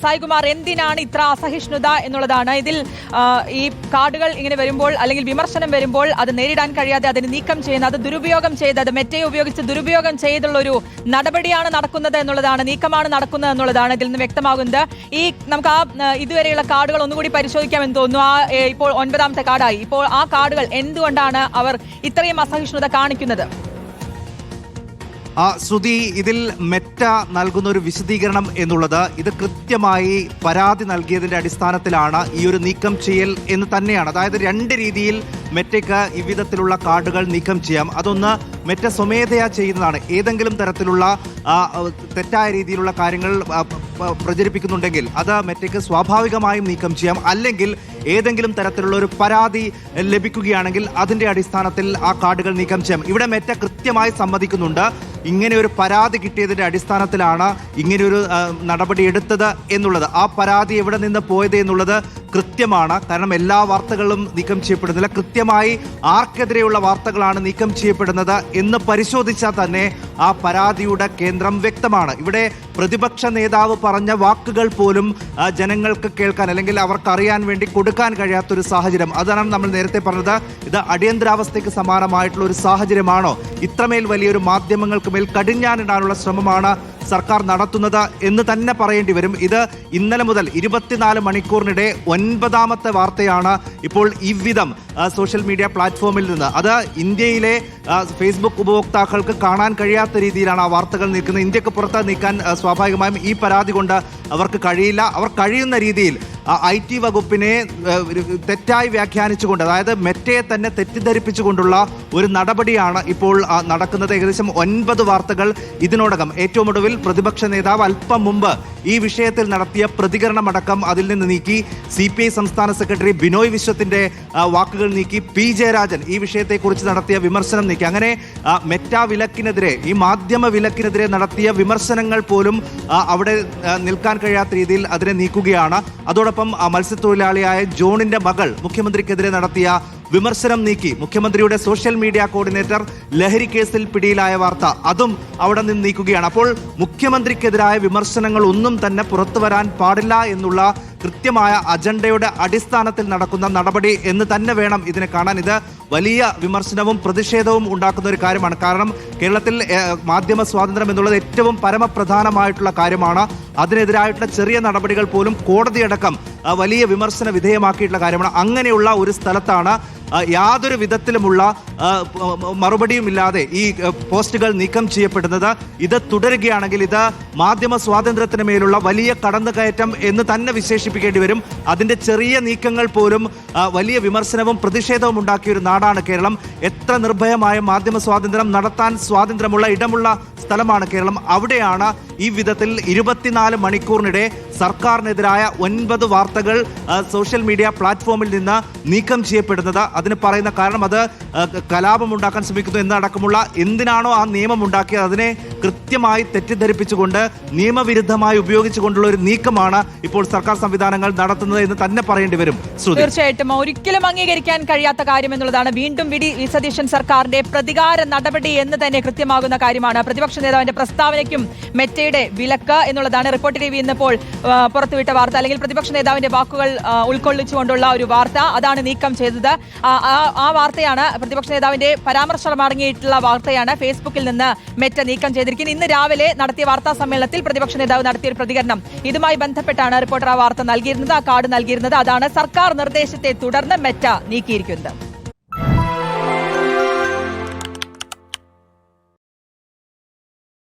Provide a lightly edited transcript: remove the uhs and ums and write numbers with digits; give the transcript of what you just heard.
സായികുമാർ, എന്തിനാണ് ഇത്ര അസഹിഷ്ണുത എന്നുള്ളതാണ്. ഇതിൽ ഈ കാർഡുകൾ ഇങ്ങനെ വരുമ്പോൾ അല്ലെങ്കിൽ വിമർശനം വരുമ്പോൾ അത് നേരിടാൻ കഴിയാതെ അതിന് നീക്കം ചെയ്യുന്ന, അത് ദുരുപയോഗം ചെയ്ത്, അത് മെറ്റയെ ഉപയോഗിച്ച് ദുരുപയോഗം ചെയ്തുള്ള ഒരു നടപടിയാണ് നടക്കുന്നത് എന്നുള്ളതാണ്, നീക്കമാണ് നടക്കുന്നത് എന്നുള്ളതാണ് ഇതിൽ നിന്ന് വ്യക്തമാകുന്നത്. നമുക്ക് ഇതുവരെയുള്ള കാർഡുകൾ ഒന്നുകൂടി പരിശോധിക്കാമെന്ന് തോന്നുന്നു. ഇപ്പോൾ 9ാമത്തെ കാർഡായി. ഇപ്പോൾ ആ കാർഡുകൾ എന്തുകൊണ്ടാണ് അവർ ഇത്രയും അസഹിഷ്ണുത കാണിക്കുന്നത്? ശ്രുതി, ഇതിൽ മെറ്റ നൽകുന്ന ഒരു വിശദീകരണം എന്നുള്ളത് ഇത് കൃത്യമായി പരാതി നൽകിയതിന്റെ അടിസ്ഥാനത്തിലാണ് ഈ ഒരു നീക്കം ചെയ്യൽ എന്ന് തന്നെയാണ്. അതായത് രണ്ട് രീതിയിൽ മെറ്റയ്ക്ക് ഇவ்விധത്തിലുള്ള കാർഡുകൾ നീക്കം ചെയ്യാം. അതൊന്ന് മെറ്റ സ്വമേധയാ ചെയ്യുന്നതാണ്. ഏതെങ്കിലും തരത്തിലുള്ള തെറ്റായ രീതിയിലുള്ള കാര്യങ്ങൾ പ്രചരിപ്പിക്കുന്നുണ്ടെങ്കിൽ അത് മെറ്റയ്ക്ക് സ്വാഭാവികമായും നീക്കം ചെയ്യാം. അല്ലെങ്കിൽ ഏതെങ്കിലും തരത്തിലുള്ള ഒരു പരാതി ലഭിക്കുകയാണെങ്കിൽ അതിന്റെ അടിസ്ഥാനത്തിൽ ആ കാർഡുകൾ നീക്കം ചെയ്യാം. ഇവിടെ മെറ്റ കൃത്യമായി സമ്മതിക്കുന്നുണ്ട്, ഇങ്ങനെ ഒരു പരാതി കിട്ടിയതിന്റെ അടിസ്ഥാനത്തിലാണ് ഇങ്ങനെയൊരു നടപടി എടുത്തത് എന്നുള്ളത്. ആ പരാതി എവിടെ നിന്ന് പോയത് എന്നുള്ളത് കൃത്യമാണ്. കാരണം എല്ലാ വാർത്തകളും നീക്കം ചെയ്യപ്പെടുന്നില്ല. കൃത്യമായി ആർക്കെതിരെയുള്ള വാർത്തകളാണ് നീക്കം ചെയ്യപ്പെടുന്നത് എന്ന് പരിശോധിച്ചാൽ തന്നെ ആ പരാതിയുടെ കേന്ദ്രം വ്യക്തമാണ്. ഇവിടെ പ്രതിപക്ഷ നേതാവ് പറഞ്ഞ വാക്കുകൾ പോലും ജനങ്ങൾക്ക് കേൾക്കാൻ അല്ലെങ്കിൽ അവർക്കറിയാൻ വേണ്ടി കൊടുക്കാൻ കഴിയാത്തൊരു സാഹചര്യം. അതാണ് നമ്മൾ നേരത്തെ പറഞ്ഞത്. ഇത് അടിയന്തരാവസ്ഥയ്ക്ക് സമാനമായിട്ടുള്ള ഒരു സാഹചര്യമാണോ? ഇത്രമേൽ വലിയൊരു മാധ്യമങ്ങൾക്ക് മേൽ കടിഞ്ഞാണിടാനുള്ള ശ്രമമാണ് സർക്കാർ നടത്തുന്നത് എന്ന് തന്നെ പറയേണ്ടി വരും. ഇത് ഇന്നലെ മുതൽ 24 മണിക്കൂറിനിടെ 9ാമത്തെ വാർത്തയാണ് ഇപ്പോൾ ഇவ்விധം സോഷ്യൽ മീഡിയ പ്ലാറ്റ്ഫോമിൽ നിന്ന്. അത് ഇന്ത്യയിലെ ഫേസ്ബുക്ക് ഉപഭോക്താക്കൾക്ക് കാണാൻ കഴിയാത്ത രീതിയിലാണ് ആ വാർത്തകൾ നീക്കുന്നത്. ഇന്ത്യക്ക് പുറത്ത് നീക്കാൻ സ്വാഭാവികമായും ഈ പരാതി കൊണ്ട് അവർക്ക് കഴിയില്ല. അവർ കഴിയുന്ന രീതിയിൽ IT വകുപ്പിനെ തെറ്റായി വ്യാഖ്യാനിച്ചുകൊണ്ട്, അതായത് മെറ്റയെ തന്നെ തെറ്റിദ്ധരിപ്പിച്ചുകൊണ്ടുള്ള ഒരു നടപടിയാണ് ഇപ്പോൾ നടക്കുന്നത്. ഏകദേശം 9 വാർത്തകൾ ഇതിനോടകം. ഏറ്റവും ഒടുവിൽ പ്രതിപക്ഷ നേതാവ് അല്പം മുമ്പ് ഈ വിഷയത്തിൽ നടത്തിയ പ്രതികരണമടക്കം അതിൽ നിന്ന് നീക്കി. CPI സംസ്ഥാന സെക്രട്ടറി ബിനോയ് വിശ്വത്തിന്റെ വാക്കുകൾ നീക്കി. P ജയരാജൻ ഈ വിഷയത്തെക്കുറിച്ച് നടത്തിയ വിമർശനം നീക്കി. അങ്ങനെ മെറ്റ വിലക്കിനെതിരെ, ഈ മാധ്യമ വിലക്കിനെതിരെ നടത്തിയ വിമർശനങ്ങൾ പോലും അവിടെ നിൽക്കാൻ കഴിയാത്ത രീതിയിൽ അതിനെ നീക്കുകയാണ്. അതോടൊപ്പം മത്സ്യത്തൊഴിലാളിയായ ജോണിന്റെ മകൾ മുഖ്യമന്ത്രിക്കെതിരെ നടത്തിയ വിമർശനം നീക്കി. മുഖ്യമന്ത്രിയുടെ സോഷ്യൽ മീഡിയ കോർഡിനേറ്റർ ലഹരി കേസിൽ പിടിയിലായ വാർത്ത, അതും അവിടെ നിന്ന് നീക്കുകയാണ്. അപ്പോൾ മുഖ്യമന്ത്രിക്കെതിരായ വിമർശനങ്ങൾ ഒന്നും തന്നെ പുറത്തു വരാൻ പാടില്ല എന്നുള്ള കൃത്യമായ അജണ്ടയുടെ അടിസ്ഥാനത്തിൽ നടക്കുന്ന നടപടി എന്ന് തന്നെ വേണം ഇതിനെ കാണാൻ. ഇത് വലിയ വിമർശനവും പ്രതിഷേധവും ഉണ്ടാക്കുന്ന ഒരു കാര്യമാണ്. കാരണം കേരളത്തിൽ മാധ്യമ സ്വാതന്ത്ര്യം എന്നുള്ളത് ഏറ്റവും പരമപ്രധാനമായിട്ടുള്ള കാര്യമാണ്. അതിനെതിരായിട്ടുള്ള ചെറിയ നടപടികൾ പോലും കോടതിയടക്കം വലിയ വിമർശന വിധേയമാക്കിയിട്ടുള്ള കാര്യമാണ്. അങ്ങനെയുള്ള ഒരു സ്ഥലത്താണ് യാതൊരു വിധത്തിലുമുള്ള മറുപടിയുമില്ലാതെ ഈ പോസ്റ്റുകൾ നീക്കം ചെയ്യപ്പെടുന്നത്. ഇത് തുടരുകയാണെങ്കിൽ ഇത് മാധ്യമ സ്വാതന്ത്ര്യത്തിന് മേലുള്ള വലിയ കടന്നുകയറ്റം എന്ന് തന്നെ വിശേഷിപ്പിക്കേണ്ടി വരും. അതിൻ്റെ ചെറിയ നീക്കങ്ങൾ പോലും വലിയ വിമർശനവും പ്രതിഷേധവും ഉണ്ടാക്കിയ ഒരു നാടാണ് കേരളം. എത്ര നിർഭയമായ മാധ്യമ സ്വാതന്ത്ര്യം നടത്താൻ സ്വാതന്ത്ര്യമുള്ള ഇടമുള്ള സ്ഥലമാണ് കേരളം. അവിടെയാണ് ഈ വിധത്തിൽ 24 മണിക്കൂറിനിടെ സർക്കാരിനെതിരായ 9 വാർത്തകൾ സോഷ്യൽ മീഡിയ പ്ലാറ്റ്ഫോമിൽ നിന്ന് നീക്കം ചെയ്യപ്പെടുന്നത്. അതിന് പറയുന്ന കാരണം അത് കലാപമുണ്ടാക്കാൻ ശ്രമിക്കുന്നു എന്നടക്കമുള്ള, എന്തിനാണോ ആ നിയമം ഉണ്ടാക്കിയത് അതിനെ കൃത്യമായി തെറ്റിദ്ധരിപ്പിച്ചുകൊണ്ട് നിയമവിരുദ്ധമായി ഉപയോഗിച്ചുകൊണ്ടുള്ള ഒരു നീക്കമാണ് ഇപ്പോൾ സർക്കാർ സംവിധാനങ്ങൾ നടത്തുന്നത് എന്ന് തന്നെ പറയേണ്ടി വരും. തീർച്ചയായിട്ടും ഒരിക്കലും അംഗീകരിക്കാൻ കഴിയാത്ത കാര്യം എന്നുള്ളതാണ്. വീണ്ടും വി സതീശൻ സർക്കാരിന്റെ പ്രതികാര നടപടി എന്ന് തന്നെ കൃത്യമാകുന്ന കാര്യമാണ്. പ്രതിപക്ഷ നേതാവിന്റെ പ്രസ്താവനയ്ക്കും മെറ്റയുടെ വിലക്ക് എന്നുള്ളതാണ് റിപ്പോർട്ടർ TV ഇന്നിപ്പോൾ പുറത്തുവിട്ട വാർത്ത. അല്ലെങ്കിൽ പ്രതിപക്ഷ നേതാവിന്റെ വാക്കുകൾ ഉൾക്കൊള്ളിച്ചുകൊണ്ടുള്ള ഒരു വാർത്ത, അതാണ് നീക്കം ചെയ്തത്. ആ വാർത്തയാണ്, പ്രതിപക്ഷ നേതാവിന്റെ പരാമർശം അടങ്ങിയിട്ടുള്ള വാർത്തയാണ് ഫേസ്ബുക്കിൽ നിന്ന് മെറ്റ നീക്കം ചെയ്തിരിക്കുന്നത്. ഇന്ന് രാവിലെ നടത്തിയ വാർത്താ സമ്മേളനത്തിൽ പ്രതിപക്ഷ നേതാവ് നടത്തിയ ഒരു പ്രതികരണം, ഇതുമായി ബന്ധപ്പെട്ടാണ് റിപ്പോർട്ടർ ആ വാർത്ത നൽകിയിരുന്നത്, ആ കാർഡ് നൽകിയിരുന്നത്. അതാണ് സർക്കാർ നിർദ്ദേശത്തെ തുടർന്ന് മെറ്റ നീക്കിയിരിക്കുന്നത്.